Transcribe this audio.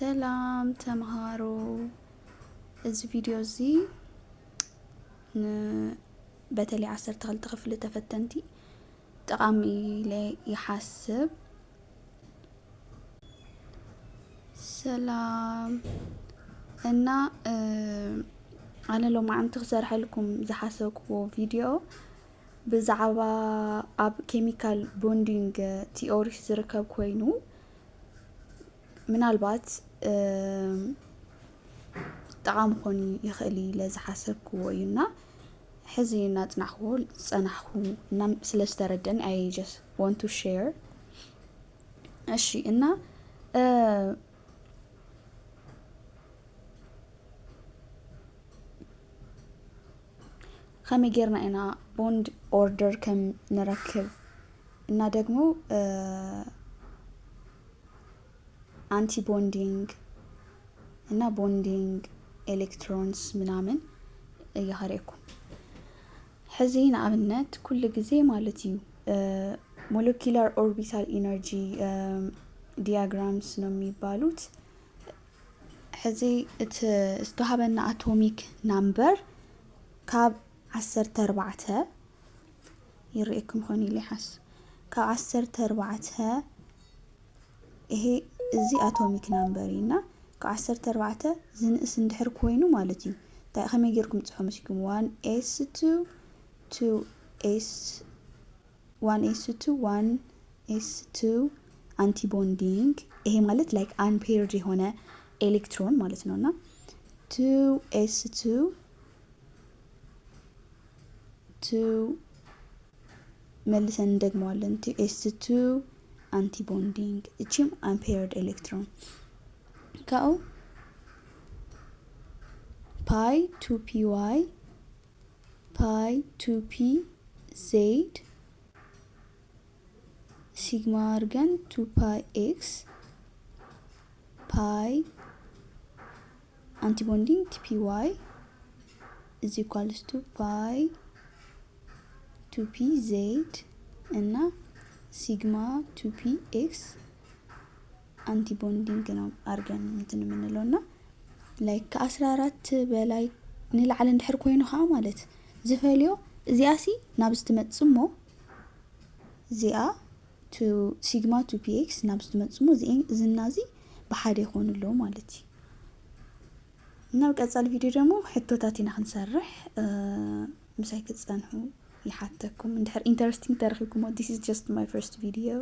ሰላም ተማሃሮ እዚ ቪዲዮ እዚ በተለይ 12 ክፍል ተፈተንቲ ጠቃሚ ይሓስብ ሰላም እና أنا لو ما عم تخسر حالكم زحاسبكو فيديو بزعبا اب كيميكال بوندينج تيوري زركب كوينو من البات طعام خوني يخلي لزحاسبكو وينا حزينا تنحول صنحو نم سلستردن I just want to share اشي إنا خمي غيرنا إنا بوند اوردر كم نركب إنا دقمو anti bonding إنا bonding electrons منامن يهاريكم حزين عبنت كل جزء مالتيو molecular orbital energy diagrams نمي بالوت حزي استوحبنا atomic number كاب 14 يريكم خوني لي حس كاب 14 إيه زي atomic numberينا كاب 14 زنقس ندحر كوينو مالتيو تا خمي يجيركم تصحوا مسكم 1s2 2s 1s2 1s2 anti bonding إيه مالت like unpaired هنا electron مالتنا 2s2 2 ملسن دقموالن 2s2 anti bonding اتشم unpaired electron كاو pi 2py pi 2p z sigma argan 2pi x pi anti bonding tpy is equals to pi 2p z and sigma 2p x anti bonding ነው አርገን እንትን ምንለውና ላይክ 14 በላይ ንልዓለ እንድሕር ኮይኑ ها ማለት ዝፈልዮ እዚያሲ ናብስትመጽሞ እዚያ to sigma 2px ናብስትመጽሞ ዝናዚ በሓደ ይኾንሎ ማለት እና በቀጻል ቪዲዮ ደግሞ ሕቶታቲና ክንሰርሕ ምሳይ ክጸንሑ يحتكم اندحر interesting تاريخكم this is just my first video